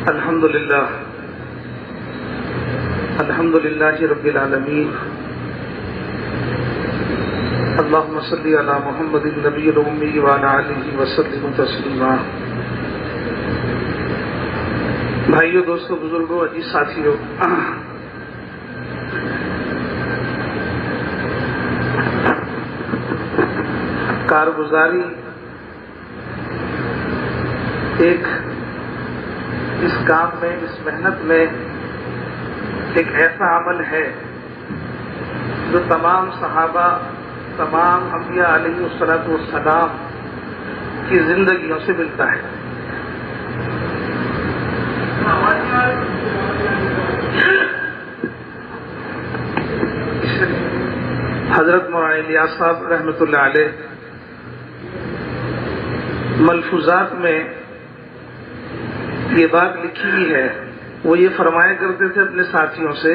الحمد للہ رب العالمین اللہم صلی علی محمد النبی الامی وعلی آلہ وسلم تسلیما۔ بھائیو، دوستو، بزرگوں، عزیز ساتھیو، کارگزاری اس کام میں، اس محنت میں ایک ایسا عمل ہے جو تمام صحابہ، تمام انبیاء علیہ الصلوۃ والسلام کی زندگیوں سے ملتا ہے۔ حضرت مولانا الیاس صاحب رحمۃ اللہ علیہ ملفوظات میں یہ بات لکھی ہوئی ہے، وہ یہ فرمایا کرتے تھے اپنے ساتھیوں سے،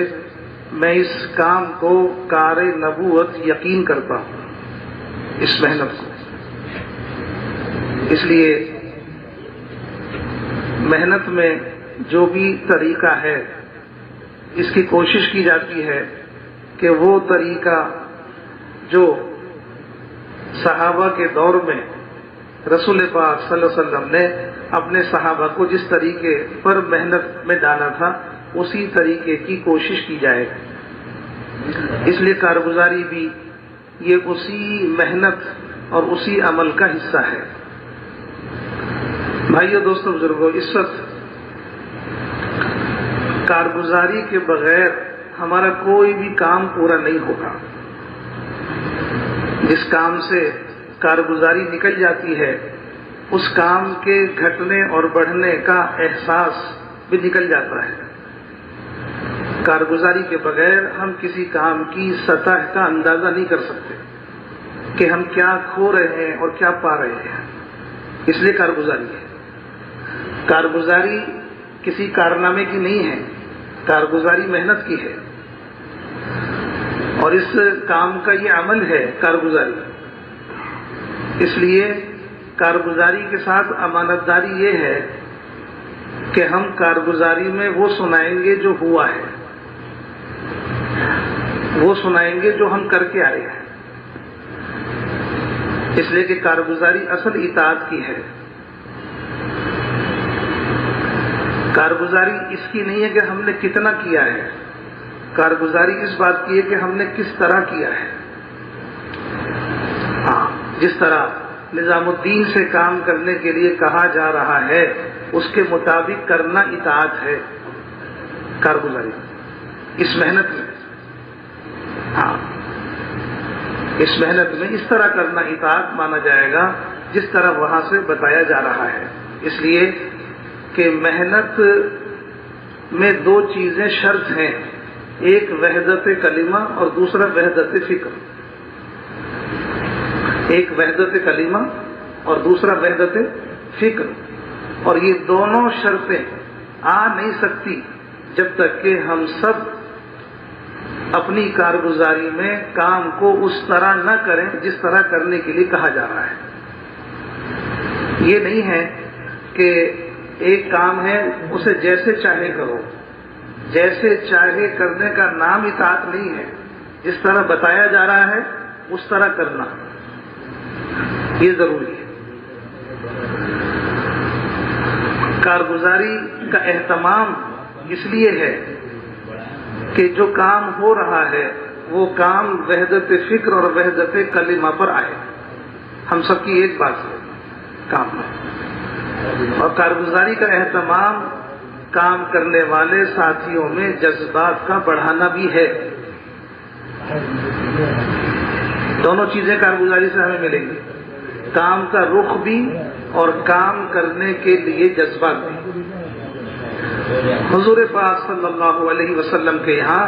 میں اس کام کو کار نبوت یقین کرتا ہوں، اس محنت کو۔ اس لیے محنت میں جو بھی طریقہ ہے، اس کی کوشش کی جاتی ہے کہ وہ طریقہ جو صحابہ کے دور میں رسول پاک صلی اللہ علیہ وسلم نے اپنے صحابہ کو جس طریقے پر محنت میں ڈالا تھا، اسی طریقے کی کوشش کی جائے۔ اس لیے کارگزاری بھی یہ اسی محنت اور اسی عمل کا حصہ ہے۔ بھائیو، دوستو، بزرگوں، اس وقت کارگزاری کے بغیر ہمارا کوئی بھی کام پورا نہیں ہوگا۔ جس کام سے کارگزاری نکل جاتی ہے، اس کام کے گھٹنے اور بڑھنے کا احساس بھی نکل جاتا ہے۔ کارگزاری کے بغیر ہم کسی کام کی سطح کا اندازہ نہیں کر سکتے کہ ہم کیا کھو رہے ہیں اور کیا پا رہے ہیں۔ اس لیے کارگزاری ہے۔ کارگزاری کسی کارنامے کی نہیں ہے، کارگزاری محنت کی ہے، اور اس کام کا یہ عمل ہے کارگزاری۔ اس لیے کارگزاری کے ساتھ امانت داری یہ ہے کہ ہم کارگزاری میں وہ سنائیں گے جو ہوا ہے، وہ سنائیں گے جو ہم کر کے آئے ہیں۔ اس لیے کہ کارگزاری اصل اطاعت کی ہے۔ کارگزاری اس کی نہیں ہے کہ ہم نے کتنا کیا ہے، کارگزاری اس بات کی ہے کہ ہم نے کس طرح کیا ہے۔ جس طرح نظام الدین سے کام کرنے کے لیے کہا جا رہا ہے، اس کے مطابق کرنا اطاعت ہے کارگزاری اس محنت میں۔ اس محنت میں اس طرح کرنا اطاعت مانا جائے گا جس طرح وہاں سے بتایا جا رہا ہے۔ اس لیے کہ محنت میں دو چیزیں شرط ہیں، ایک وحدت کلمہ اور دوسرا وحدت فکر۔ ایک وحدت کلمہ اور دوسرا وحدت فکر، اور یہ دونوں شرطیں آ نہیں سکتی جب تک کہ ہم سب اپنی کارگزاری میں کام کو اس طرح نہ کریں جس طرح کرنے کے لیے کہا جا رہا ہے۔ یہ نہیں ہے کہ ایک کام ہے اسے جیسے چاہے کرو، جیسے چاہے کرنے کا نام اطاعت نہیں ہے۔ جس طرح بتایا جا رہا ہے اس طرح کرنا یہ ضروری ہے۔ کارگزاری کا اہتمام اس لیے ہے کہ جو کام ہو رہا ہے وہ کام وحدت فکر اور وحدت کلمہ پر آئے، ہم سب کی ایک بات ہے کام ہے۔ اور کارگزاری کا اہتمام کام کرنے والے ساتھیوں میں جذبات کا بڑھانا بھی ہے۔ دونوں چیزیں کارگزاری سے ہمیں ملیں گی، کام کا رخ بھی اور کام کرنے کے لیے جذبات بھی۔ حضور پاک صلی اللہ علیہ وسلم کے یہاں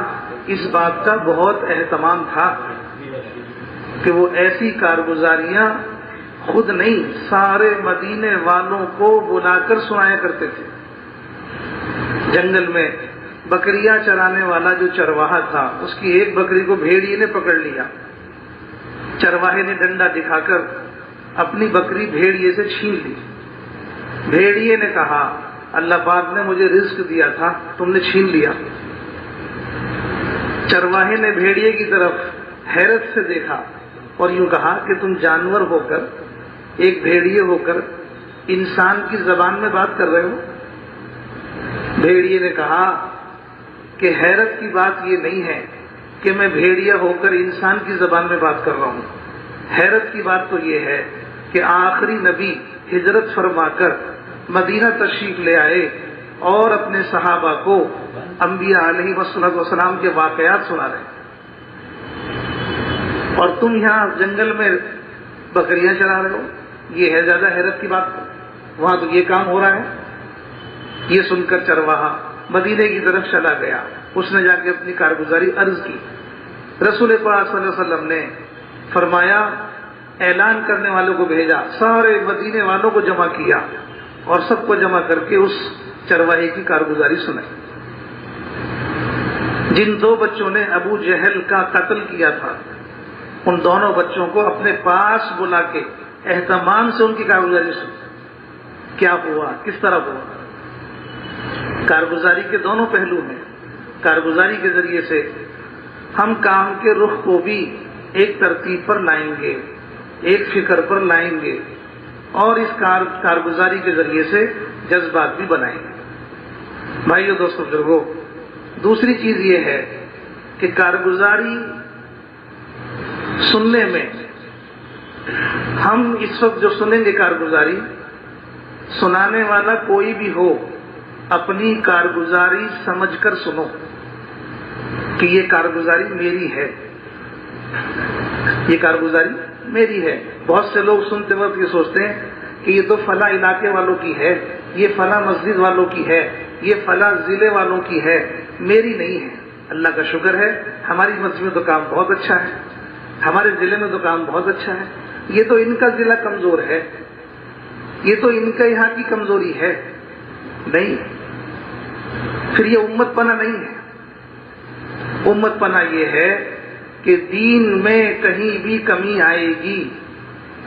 اس بات کا بہت اہتمام تھا کہ وہ ایسی کارگزاریاں خود نہیں، سارے مدینے والوں کو بلا کر سنایا کرتے تھے۔ جنگل میں بکریاں چرانے والا جو چرواہا تھا، اس کی ایک بکری کو بھیڑیے نے پکڑ لیا۔ چرواہے نے ڈنڈا دکھا کر اپنی بکری بھیڑیے سے چھین لی۔ بھیڑیے نے کہا اللہ پاک نے مجھے رزق دیا تھا، تم نے چھین لیا۔ چرواہے نے بھیڑیے کی طرف حیرت سے دیکھا اور یوں کہا کہ تم جانور ہو کر، ایک بھیڑیے ہو کر انسان کی زبان میں بات کر رہے ہو؟ بھیڑیے نے کہا کہ حیرت کی بات یہ نہیں ہے کہ میں بھیڑیا ہو کر انسان کی زبان میں بات کر رہا ہوں، حیرت کی بات تو یہ ہے کہ آخری نبی ہجرت فرما کر مدینہ تشریف لے آئے اور اپنے صحابہ کو انبیاء علیہ والسلام کے واقعات سنا رہے ہیں، اور تم یہاں جنگل میں بکریاں چلا رہے ہو، یہ ہے زیادہ حیرت کی بات؟ وہاں تو یہ کام ہو رہا ہے۔ یہ سن کر چرواہا مدینے کی طرف چلا گیا، اس نے جا کے اپنی کارگزاری عرض کی۔ رسول پاک صلی اللہ علیہ وسلم نے فرمایا، اعلان کرنے والوں کو بھیجا، سارے مدینے والوں کو جمع کیا اور سب کو جمع کر کے اس چرواہے کی کارگزاری سنائی۔ جن دو بچوں نے ابو جہل کا قتل کیا تھا، ان دونوں بچوں کو اپنے پاس بلا کے اہتمام سے ان کی کارگزاری سنی، کیا ہوا، کس طرح ہوا۔ کارگزاری کے دونوں پہلو ہیں۔ کارگزاری کے ذریعے سے ہم کام کے رخ کو بھی ایک ترتیب پر لائیں گے، ایک فکر پر لائیں گے، اور اس کارگزاری کے ذریعے سے جذبات بھی بنائیں گے۔ بھائیو، دوستو، بزرگوں، دوسری چیز یہ ہے کہ کارگزاری سننے میں ہم اس وقت جو سنیں گے کارگزاری، سنانے والا کوئی بھی ہو، اپنی کارگزاری سمجھ کر سنو کہ یہ کارگزاری میری ہے، یہ کارگزاری میری ہے۔ بہت سے لوگ سنتے وقت یہ سوچتے ہیں کہ یہ تو فلاں علاقے والوں کی ہے، یہ فلاں مسجد والوں کی ہے، یہ فلاں ضلع والوں کی ہے، میری نہیں ہے۔ اللہ کا شکر ہے، ہماری مسجد میں تو کام بہت اچھا ہے، ہمارے ضلع میں تو کام بہت اچھا ہے۔ یہ تو ان کا ضلع کمزور ہے، یہ تو ان کا یہاں کی کمزوری ہے، نہیں، پھر یہ امت پناہ نہیں ہے۔ امت پناہ یہ ہے کہ دین میں کہیں بھی کمی آئے گی،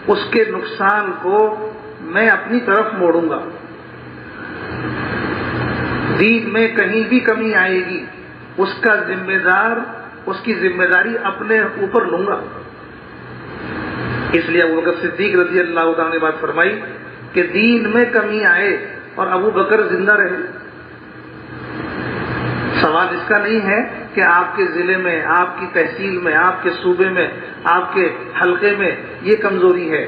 اس کے نقصان کو میں اپنی طرف موڑوں گا۔ دین میں کہیں بھی کمی آئے گی، اس کا ذمہ دار، اس کی ذمہ داری اپنے اوپر لوں گا۔ اس لیے ابوبکر صدیق رضی اللہ تعالیٰ نے بات فرمائی کہ دین میں کمی آئے اور ابو بکر زندہ رہے۔ سوال اس کا نہیں ہے کہ آپ کے ضلع میں، آپ کی تحصیل میں، آپ کے صوبے میں، آپ کے حلقے میں یہ کمزوری ہے،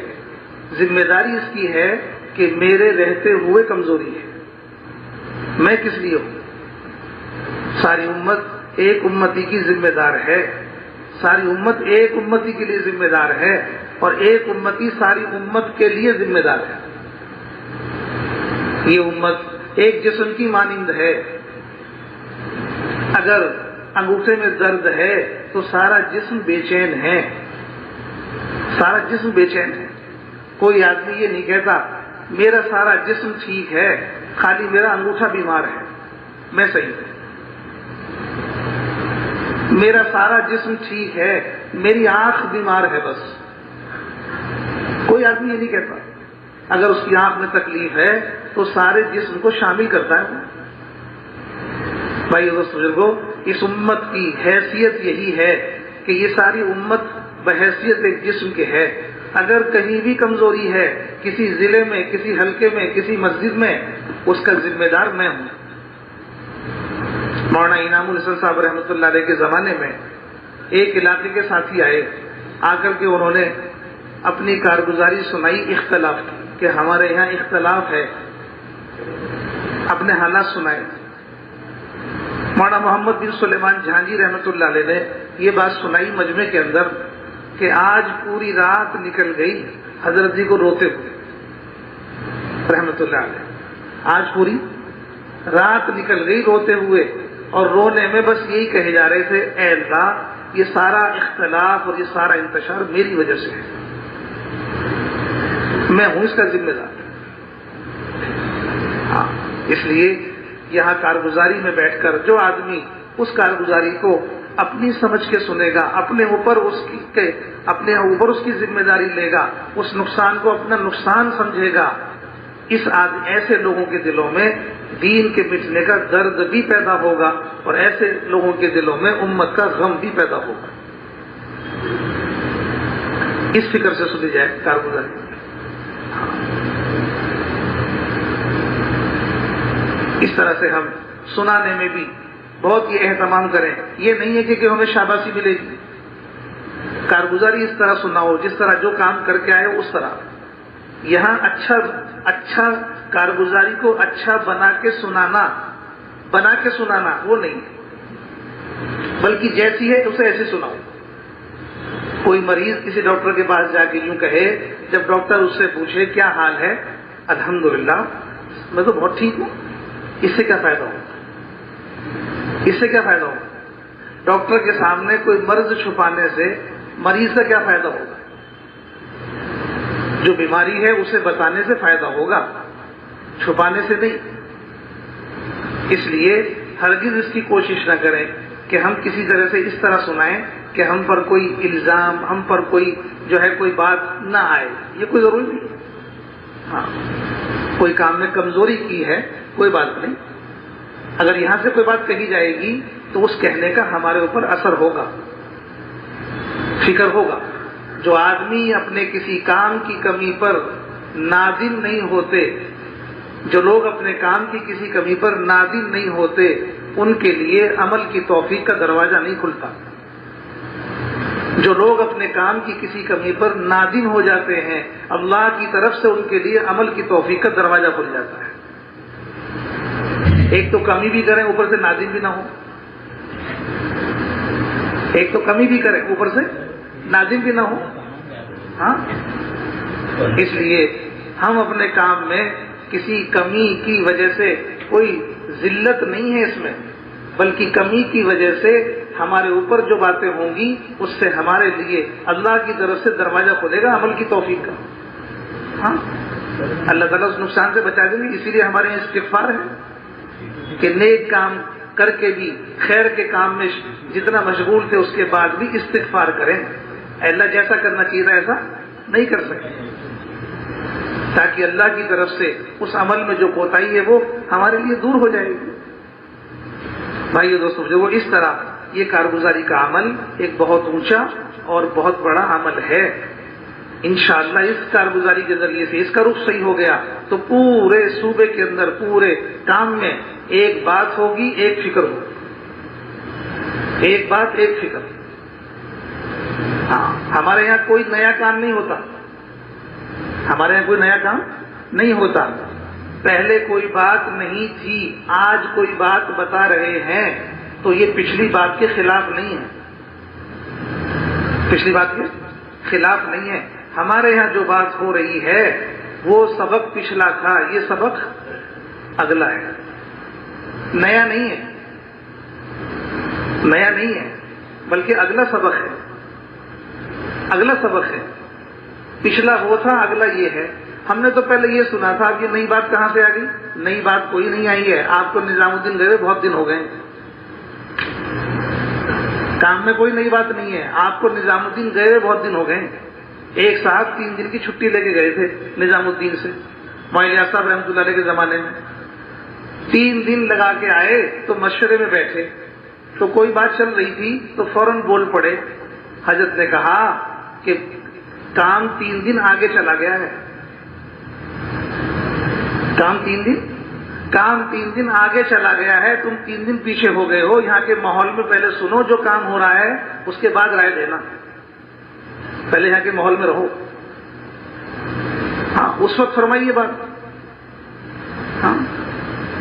ذمہ داری اس کی ہے کہ میرے رہتے ہوئے کمزوری ہے، میں کس لیے ہوں؟ ساری امت ایک امتی کی ذمہ دار ہے، ساری امت ایک امتی کے لیے ذمہ دار ہے، اور ایک امتی ساری امت کے لیے ذمہ دار ہے۔ یہ امت ایک جسم کی مانند ہے، اگر انگوٹھے میں درد ہے تو سارا جسم بے چین ہے، سارا جسم بے چین ہے۔ کوئی آدمی یہ نہیں کہتا میرا سارا جسم ٹھیک ہے، خالی میرا انگوٹھا بیمار ہے، میں صحیح ہوں۔ میرا سارا جسم ٹھیک ہے، میری آنکھ بیمار ہے، بس۔ کوئی آدمی یہ نہیں کہتا۔ اگر اس کی آنکھ میں تکلیف ہے تو سارے جسم کو شامل کرتا ہے۔ بھائی دوست بزرگوں، اس امت کی حیثیت یہی ہے کہ یہ ساری امت بحیثیت ایک جسم کے ہے۔ اگر کہیں بھی کمزوری ہے، کسی ضلع میں، کسی حلقے میں، کسی مسجد میں، اس کا ذمہ دار میں ہوں۔ مولانا انعام الحسن صاحب رحمۃ اللہ علیہ کے زمانے میں ایک علاقے کے ساتھی آئے، آ کر کے انہوں نے اپنی کارگزاری سنائی، اختلاف کہ ہمارے یہاں اختلاف ہے، اپنے حالات سنائے۔ مولانا محمد بن سلیمان جہانگیر رحمۃ اللہ علیہ نے یہ بات سنائی مجمع کے اندر کہ آج پوری رات نکل گئی حضرت جی کو روتے ہوئے، رحمۃ اللہ علیہ، آج پوری رات نکل گئی روتے ہوئے، اور رونے میں بس یہی کہے جا رہے تھے، اے اللہ، یہ سارا اختلاف اور یہ سارا انتشار میری وجہ سے ہے، میں ہوں اس کا ذمہ دار۔ ہاں، اس لیے یہاں کارگزاری میں بیٹھ کر جو آدمی اس کارگزاری کو اپنی سمجھ کے سنے گا، اپنے اوپر اس کی ذمہ داری لے گا، اس نقصان کو اپنا نقصان سمجھے گا، ایسے لوگوں کے دلوں میں دین کے مٹنے کا درد بھی پیدا ہوگا اور ایسے لوگوں کے دلوں میں امت کا غم بھی پیدا ہوگا. اس فکر سے سنی جائے کارگزاری. اس طرح سے ہم سنانے میں بھی بہت یہ اہتمام کریں. یہ نہیں ہے کہ ہمیں شاباشی ملے گی. کارگزاری اس طرح سناؤ جس طرح جو کام کر کے آئے اس طرح. یہاں اچھا کارگزاری کو اچھا بنا کے سنانا وہ نہیں ہے، بلکہ جیسی ہے اسے ایسے سناؤ. کوئی مریض کسی ڈاکٹر کے پاس جا کے یوں کہے، جب ڈاکٹر اس سے پوچھے کیا حال ہے، الحمدللہ میں تو بہت ٹھیک ہوں، اس سے کیا فائدہ ہو؟ ڈاکٹر کے سامنے کوئی مرض چھپانے سے مریض کا کیا فائدہ ہوگا؟ جو بیماری ہے اسے بتانے سے فائدہ ہوگا، چھپانے سے نہیں. اس لیے ہرگز اس کی کوشش نہ کریں کہ ہم کسی طرح سے اس طرح سنائیں کہ ہم پر کوئی الزام، ہم پر کوئی بات نہ آئے. یہ کوئی ضروری نہیں. ہاں، کوئی کام میں کمزوری کی ہے کوئی بات نہیں. اگر یہاں سے کوئی بات کہی جائے گی تو اس کہنے کا ہمارے اوپر اثر ہوگا، فکر ہوگا. جو آدمی اپنے کسی کام کی کمی پر نادم نہیں ہوتے، جو لوگ اپنے کام کی کسی کمی پر نادم نہیں ہوتے، ان کے لیے عمل کی توفیق کا دروازہ نہیں کھلتا. جو لوگ اپنے کام کی کسی کمی پر نادم ہو جاتے ہیں، اللہ کی طرف سے ان کے لیے عمل کی توفیق کا دروازہ کھل جاتا ہے. ایک تو کمی بھی کریں اوپر سے نادم بھی نہ ہو، ایک تو کمی بھی کریں اوپر سے نادم بھی نہ ہو. ہاں، اس لیے ہم اپنے کام میں کسی کمی کی وجہ سے، کوئی ذلت نہیں ہے اس میں، بلکہ کمی کی وجہ سے ہمارے اوپر جو باتیں ہوں گی اس سے ہمارے لیے اللہ کی طرف سے دروازہ کھلے گا عمل کی توفیق کا. ہاں، اللہ تعالیٰ اس نقصان سے بچا دیں گے. اسی لیے ہمارے یہاں استغفار ہے کہ نیک کام کر کے بھی خیر کے کام میں جتنا مشغول تھے اس کے بعد بھی استغفار کریں. اللہ جیسا کرنا چاہیے تھا ایسا نہیں کر سکے، تاکہ اللہ کی طرف سے اس عمل میں جو کوتاہی ہے وہ ہمارے لیے دور ہو جائے گی. بھائیو دوستو، جو وہ اس طرح یہ کارگزاری کا عمل ایک بہت اونچا اور بہت بڑا عمل ہے. انشاءاللہ اس کارگزاری کے ذریعے سے اس کا رخ صحیح ہو گیا تو پورے صوبے کے اندر پورے کام میں ایک بات ہوگی، ایک فکر ہوگی. ایک بات، ایک فکر. ہاں، ہمارے یہاں کوئی نیا کام نہیں ہوتا. ہمارے یہاں کوئی نیا کام نہیں ہوتا. پہلے کوئی بات نہیں تھی، آج کوئی بات بتا رہے ہیں تو یہ پچھلی بات کے خلاف نہیں ہے. پچھلی بات کے خلاف نہیں ہے. ہمارے یہاں جو بات ہو رہی ہے وہ سبق پچھلا تھا، یہ سبق اگلا ہے، نیا نہیں ہے. نیا نہیں ہے بلکہ اگلا سبق ہے. اگلا سبق ہے. پچھلا وہ تھا، اگلا یہ ہے. ہم نے تو پہلے یہ سنا تھا کہ نئی بات کہاں سے آ گئی؟ نئی بات کوئی نہیں آئی ہے. آپ کو نظام الدین گئے بہت دن ہو گئے، کام میں کوئی نئی بات نہیں ہے. آپ کو نظام الدین گئے بہت دن ہو گئے. ایک صاحب 3 دن کی چھٹی لے کے گئے تھے نظام الدین سے، مولانا صاحب رحمۃ اللہ علیہ کے زمانے میں. 3 دن لگا کے آئے تو مشورے میں بیٹھے تو کوئی بات چل رہی تھی تو فوراً بول پڑے. حضرت نے کہا کہ کام 3 دن آگے چلا گیا ہے. کام 3 دن آگے چلا گیا ہے. تم 3 دن پیچھے ہو گئے ہو. یہاں کے ماحول میں پہلے سنو جو کام ہو رہا ہے، اس کے بعد رائے دینا. پہلے یہاں کے ماحول میں رہو. ہاں، اس وقت فرمائیے بات. ہاں،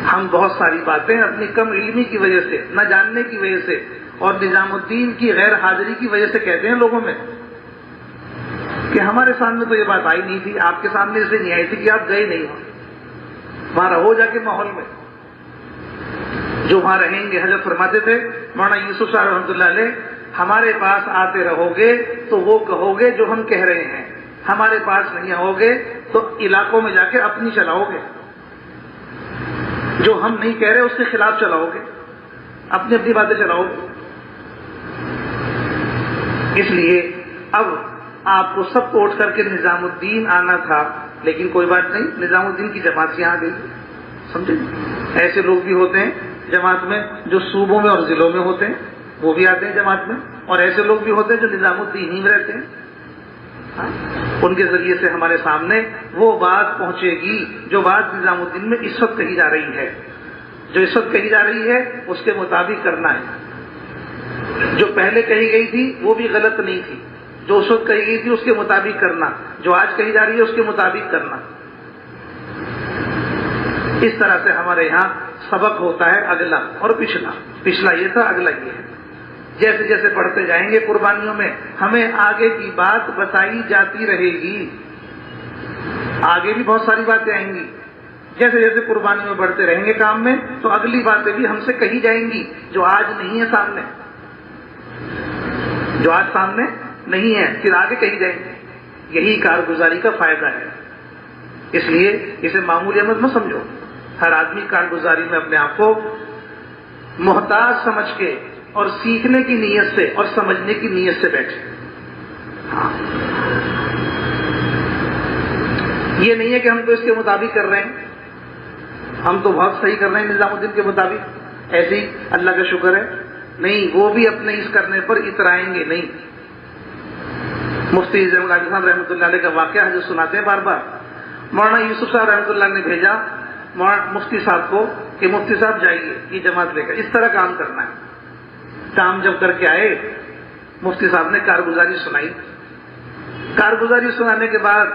ہم بہت ساری باتیں اپنی کم علمی کی وجہ سے، نہ جاننے کی وجہ سے اور نظام الدین کی غیر حاضری کی وجہ سے کہتے ہیں لوگوں میں کہ ہمارے سامنے تو یہ بات آئی نہیں تھی، آپ کے سامنے اس لیے نہیں آئی تھی کہ آپ گئے نہیں ہو. وہاں رہو جا کے ماحول میں. جو وہاں رہیں گے، حضرت فرماتے تھے مولانا یوسف صاحب رحمۃ اللہ علیہ، ہمارے پاس آتے رہو گے تو وہ کہو گے جو ہم کہہ رہے ہیں. ہمارے پاس نہیں آؤ گے تو علاقوں میں جا کے اپنی چلاؤ گے. جو ہم نہیں کہہ رہے اس کے خلاف چلاؤ گے، اپنی اپنی باتیں چلاؤ گے. اس لیے اب آپ کو سب کو اٹھ کر کے نظام الدین آنا تھا لیکن کوئی بات نہیں، نظام الدین کی جماعت یہاں آ گئی، سمجھے؟ ایسے لوگ بھی ہوتے ہیں جماعت میں جو صوبوں میں اور ضلعوں میں ہوتے ہیں، وہ بھی آتے ہیں جماعت میں، اور ایسے لوگ بھی ہوتے ہیں جو نظام الدین ہی میں رہتے ہیں۔ ان کے ذریعے سے ہمارے سامنے وہ بات پہنچے گی جو بات نظام الدین میں اس وقت کہی جا رہی ہے، جو اس وقت کہی جا رہی ہے اس کے مطابق کرنا ہے۔ جو پہلے کہی گئی تھی وہ بھی غلط نہیں تھی، جو اس وقت کہی گئی تھی اس کے مطابق کرنا، جو آج کہی جا رہی ہے اس کے مطابق کرنا۔ اس طرح سے ہمارے یہاں سبق ہوتا ہے اگلا اور پچھلا، پچھلا یہ تھا، اگلا یہ ہے۔ جیسے جیسے پڑھتے جائیں گے قربانیوں میں ہمیں آگے کی بات بتائی جاتی رہے گی، آگے بھی بہت ساری باتیں آئیں گی۔ جیسے جیسے قربانی میں بڑھتے رہیں گے کام میں تو اگلی باتیں بھی ہم سے کہی جائیں گی جو آج نہیں ہے سامنے، جو آج سامنے نہیں ہے، پھر آگے کہی جائیں گی۔ یہی کارگزاری کا فائدہ ہے، اس لیے اسے معمولی مت مت سمجھو۔ ہر آدمی کارگزاری میں اپنے آپ کو محتاج سمجھ کے اور سیکھنے کی نیت سے اور سمجھنے کی نیت سے بیٹھے۔ یہ نہیں ہے کہ ہم تو اس کے مطابق کر رہے ہیں، ہم تو بہت صحیح کر رہے ہیں نظام الدین کے مطابق، ایسے ہی اللہ کا شکر ہے۔ نہیں، وہ بھی اپنے اس کرنے پر اترائیں گے نہیں۔ مفتی اعظم غازی صاحب رحمۃ اللہ علیہ کا واقعہ جو سناتے ہیں بار بار، مولانا یوسف صاحب رحمۃ اللہ نے بھیجا مفتی صاحب کو کہ مفتی صاحب جائیے یہ جماعت لے کر اس طرح کام کرنا ہے۔ کام جب کر کے آئے مفتی صاحب نے کارگزاری سنائی، کارگزاری سنانے کے بعد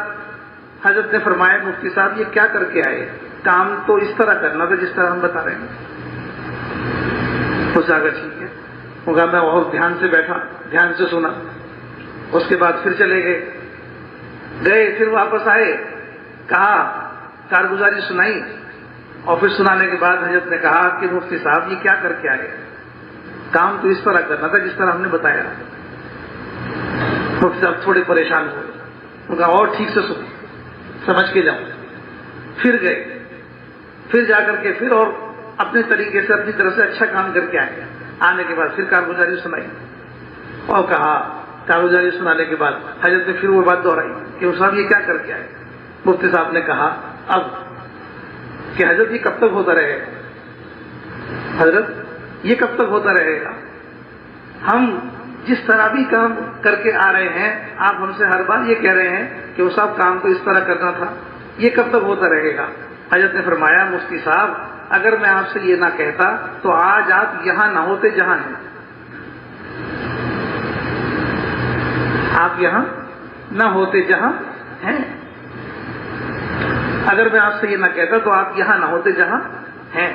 حضرت نے فرمایا مفتی صاحب یہ کیا کر کے آئے؟ کام تو اس طرح کرنا تھا جس طرح ہم بتا رہے ہیں۔ اس جگہ ٹھیک ہے، وہ کہا میں اور دھیان سے بیٹھا، دھیان سے سنا، اس کے بعد پھر چلے گئے، پھر واپس آئے، کہا کارگزاری سنائی، اور پھر سنانے کے بعد حضرت نے کہا کہ مفتی صاحب یہ کیا کر کے آئے؟ کام تو اس طرح کرنا تھا جس طرح ہم نے بتایا۔ مفتی صاحب تھوڑے پریشان ہوئے، انہوں نے کہا اور ٹھیک سے سمجھ کے جاؤ۔ پھر گئے، پھر جا کر کے پھر اور اپنے طریقے سے اپنی طرف سے اچھا کام کر کے آئے۔ آنے کے بعد پھر کارگزاری سنائی اور کہا، کارگزاری سنانے کے بعد حضرت نے پھر وہ بات دہرائی کہ صاحب یہ کیا کر کے آئے؟ مفتی صاحب نے کہا اب کہ حضرت یہ کب تک ہوتا رہے گا؟ حضرت یہ کب تک ہوتا رہے گا؟ ہم جس طرح بھی کام کر کے آ رہے ہیں آپ ہم سے ہر بار یہ کہہ رہے ہیں کہ وہ صاحب کام تو اس طرح کرنا تھا، یہ کب تک ہوتا رہے گا؟ حضرت نے فرمایا مفتی صاحب اگر میں آپ سے یہ نہ کہتا تو آج آپ یہاں نہ ہوتے جہاں ہیں، آپ یہاں نہ ہوتے جہاں ہیں۔ اگر میں آپ سے یہ نہ کہتا تو آپ یہاں نہ ہوتے جہاں ہیں۔